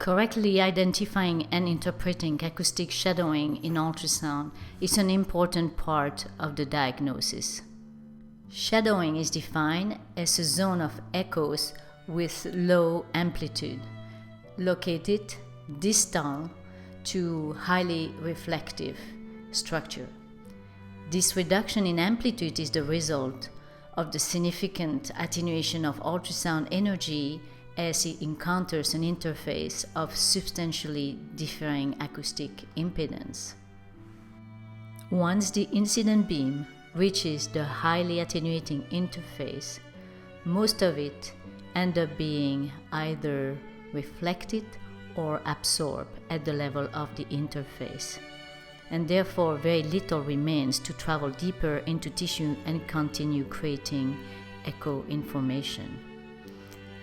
Correctly identifying and interpreting acoustic shadowing in ultrasound is an important part of the diagnosis. Shadowing is defined as a zone of echoes with low amplitude, located distal to highly reflective structure. This reduction in amplitude is the result of the significant attenuation of ultrasound energy as it encounters an interface of substantially differing acoustic impedance. Once the incident beam reaches the highly attenuating interface, most of it ends up being either reflected or absorbed at the level of the interface, and therefore very little remains to travel deeper into tissue and continue creating echo information.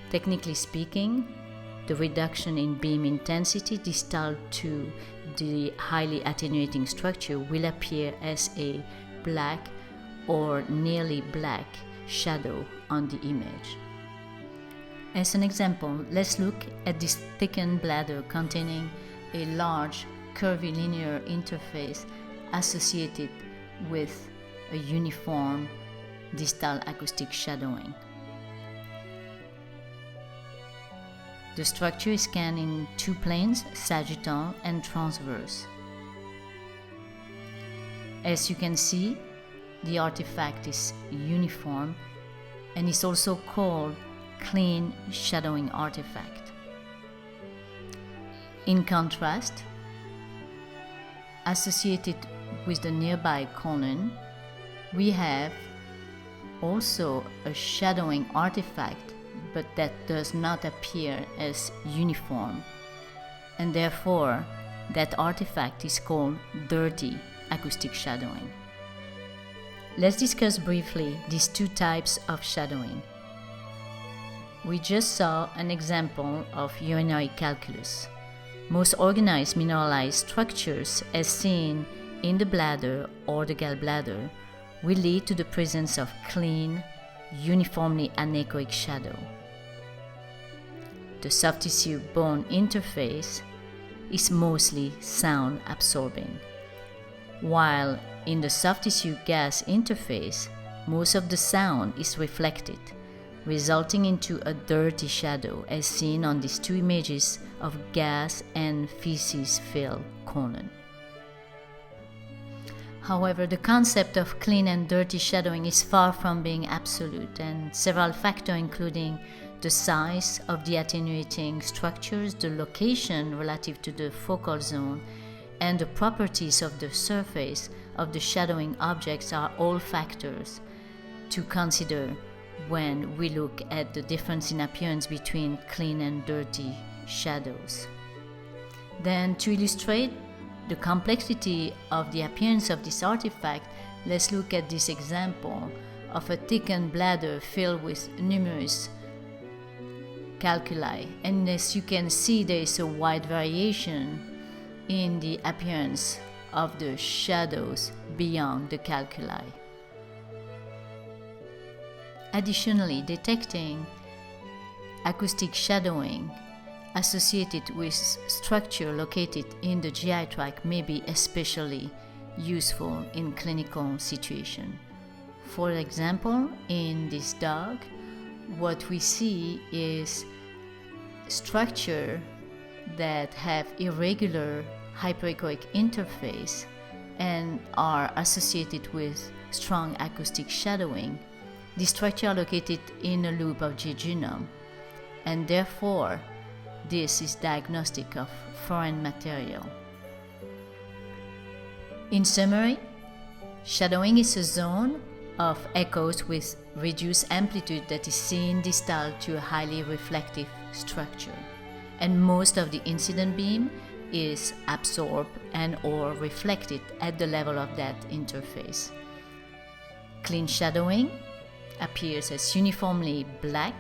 Technically speaking, the reduction in beam intensity distal to the highly attenuating structure will appear as a black or nearly black shadow on the image. As an example, let's look at this thickened bladder containing a large curvilinear interface associated with a uniform distal acoustic shadowing. The structure is scanned in two planes, sagittal and transverse. As you can see, the artifact is uniform and is also called clean shadowing artifact. In contrast, associated with the nearby colon, we have also a shadowing artifact, but that does not appear as uniform, and therefore that artifact is called dirty acoustic shadowing. Let's discuss briefly these two types of shadowing. We just saw an example of urinary calculus. Most organized mineralized structures, as seen in the bladder or the gallbladder, will lead to the presence of clean, uniformly anechoic shadow. The soft tissue bone interface is mostly sound absorbing, while in the soft tissue gas interface, most of the sound is reflected, resulting into a dirty shadow as seen on these two images of gas and feces-filled colon. However, the concept of clean and dirty shadowing is far from being absolute, and several factors including the size of the attenuating structures, the location relative to the focal zone, and the properties of the surface of the shadowing objects are all factors to consider when we look at the difference in appearance between clean and dirty shadows. Then, to illustrate the complexity of the appearance of this artifact, let's look at this example of a thickened bladder filled with numerous calculi. And as you can see, there is a wide variation in the appearance of the shadows beyond the calculi. Additionally, detecting acoustic shadowing associated with structure located in the GI tract may be especially useful in clinical situations. For example, in this dog, what we see is structure that have irregular hyperechoic interface and are associated with strong acoustic shadowing. These structures are located in a loop of jejunum, and therefore this is diagnostic of foreign material. In summary, shadowing is a zone of echoes with reduced amplitude that is seen distal to a highly reflective structure, and most of the incident beam is absorbed and or reflected at the level of that interface. Clean shadowing appears as uniformly black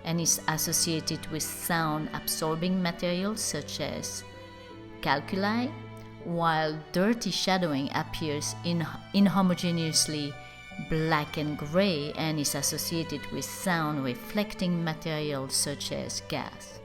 and is associated with sound absorbing materials such as calculi, while dirty shadowing appears inhomogeneously black and gray and is associated with sound reflecting materials such as gas.